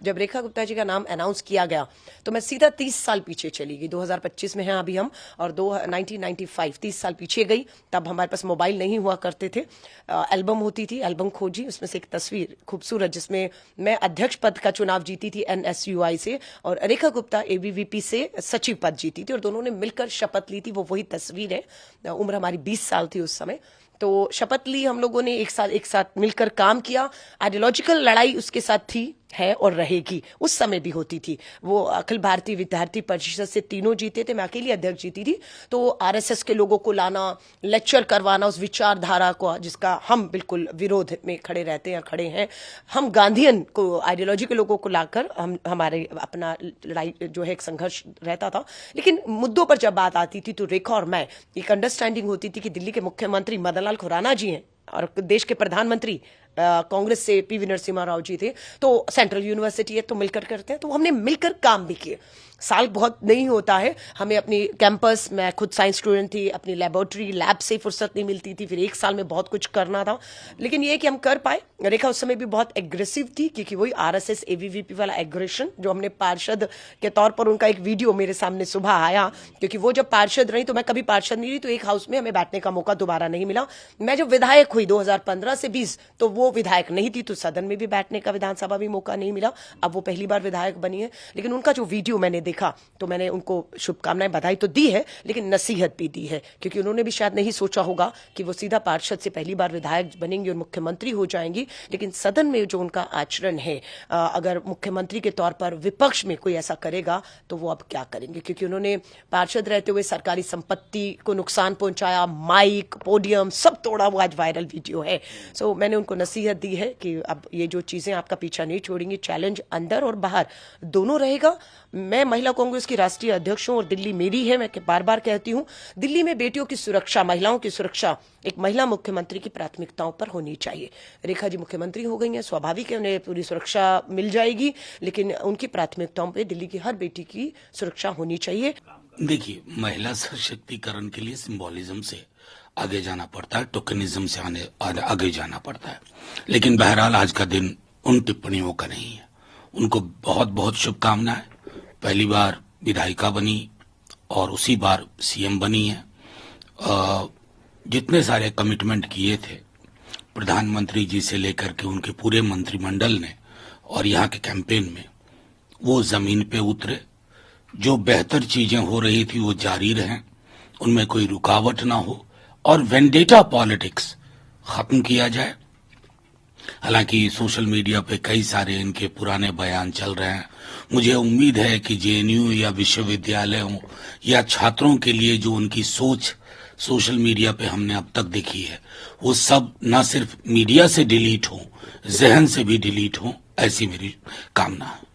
जब रेखा गुप्ता जी का नाम अनाउंस किया गया तो मैं सीधा 30 साल पीछे चली गई। 2025 में हैं अभी हम, और 1995 30 साल पीछे गई। तब हमारे पास मोबाइल नहीं हुआ करते थे, एल्बम होती थी, एल्बम खोजी, उसमें से एक तस्वीर खूबसूरत जिसमें मैं अध्यक्ष पद का चुनाव जीती थी NSUI से, और रेखा गुप्ता ABVP से सचिव पद जीती थी, और दोनों ने मिलकर शपथ ली थी। वो वही तस्वीर है। उम्र हमारी 20 साल थी उस समय। तो शपथ ली हम लोगों ने, एक साथ मिलकर काम किया। आइडियोलॉजिकल लड़ाई उसके साथ थी, है और रहेगी, उस समय भी होती थी। वो अखिल भारतीय विद्यार्थी परिषद से तीनों जीते थे, मैं अकेली अध्यक्ष जीती थी। तो RSS के लोगों को लाना, लेक्चर करवाना उस विचारधारा को जिसका हम बिल्कुल विरोध में खड़े रहते हैं, खड़े हैं। हम गांधीयन को, आइडियोलॉजी के लोगों को लाकर हमारे अपना लड़ाई जो है एक संघर्ष रहता था। लेकिन मुद्दों पर जब बात आती थी तो रेखा और मैं एक अंडरस्टैंडिंग होती थी कि दिल्ली के मुख्यमंत्री मदन लाल खुराना जी हैं और देश के प्रधानमंत्री कांग्रेस से PV नरसिम्हा राव जी थे, तो सेंट्रल यूनिवर्सिटी है तो मिलकर करते हैं। तो हमने मिलकर काम भी किए। साल बहुत नहीं होता है, हमें अपनी कैंपस, मैं खुद साइंस स्टूडेंट थी, अपनी लेबोरेटरी लैब से फुर्सत नहीं मिलती थी, फिर एक साल में बहुत कुछ करना था। लेकिन ये कि हम कर पाए। रेखा उस समय भी बहुत एग्रेसिव थी, क्योंकि वही RSS ABVP वाला एग्रेशन जो हमने पार्षद के तौर पर, उनका एक वीडियो मेरे सामने सुबह आया, क्योंकि वो जब पार्षद रही तो मैं कभी पार्षद नहीं रही, तो एक हाउस में हमें बैठने का मौका दोबारा नहीं मिला। मैं जब विधायक हुई 2015 से 20, तो वो विधायक नहीं थी, तो सदन में भी बैठने का, विधानसभा भी मौका नहीं मिला। अब वो पहली बार विधायक बनी है। लेकिन उनका जो वीडियो मैंने देखा तो मैंने उनको शुभकामनाएं, बधाई तो दी है, लेकिन नसीहत भी दी है, क्योंकि उन्होंने भी शायद नहीं सोचा होगा कि वो सीधा पार्षद से पहली बार विधायक बनेंगी और मुख्यमंत्री हो जाएंगी। लेकिन सदन में जो उनका आचरण है, अगर मुख्यमंत्री के तौर पर विपक्ष में कोई ऐसा करेगा तो वो अब क्या करेंगे, क्योंकि उन्होंने पार्षद रहते हुए सरकारी संपत्ति को नुकसान पहुंचाया, माइक, पोडियम सब तोड़ा। वो आज वायरल वीडियो है। सो मैंने उनको नसीहत दी है कि अब ये जो चीजें आपका पीछा नहीं छोड़ेंगी, चैलेंज अंदर और बाहर दोनों रहेगा। मैं महिला कांग्रेस की राष्ट्रीय अध्यक्ष हूं और दिल्ली मेरी है। मैं बार बार कहती हूं, दिल्ली में बेटियों की सुरक्षा, महिलाओं की सुरक्षा एक महिला मुख्यमंत्री की प्राथमिकताओं पर होनी चाहिए। रेखा जी मुख्यमंत्री हो गई हैं, स्वाभाविक है उन्हें पूरी सुरक्षा मिल जाएगी, लेकिन उनकी प्राथमिकताओं पर दिल्ली की हर बेटी की सुरक्षा होनी चाहिए। देखिए, महिला सशक्तिकरण के लिए सिंबोलिज्म से आगे जाना पड़ता है, टोकनिज्म से आगे जाना पड़ता है। लेकिन बहरहाल आज का दिन उन टिप्पणियों का नहीं है। उनको बहुत बहुत शुभकामनाएं। पहली बार विधायिका बनी और उसी बार CM बनी है। जितने सारे कमिटमेंट किए थे प्रधानमंत्री जी से लेकर के उनके पूरे मंत्रिमंडल ने और यहाँ के कैंपेन में, वो जमीन पे उतरे। जो बेहतर चीजें हो रही थी वो जारी रहें, उनमें कोई रुकावट ना हो, और वेंडेटा पॉलिटिक्स खत्म किया जाए। हालांकि सोशल मीडिया पे कई सारे इनके पुराने बयान चल रहे हैं। मुझे उम्मीद है कि JNU या विश्वविद्यालयों या छात्रों के लिए जो उनकी सोच सोशल मीडिया पे हमने अब तक देखी है, वो सब न सिर्फ मीडिया से डिलीट हो, जहन से भी डिलीट हो, ऐसी मेरी कामना है।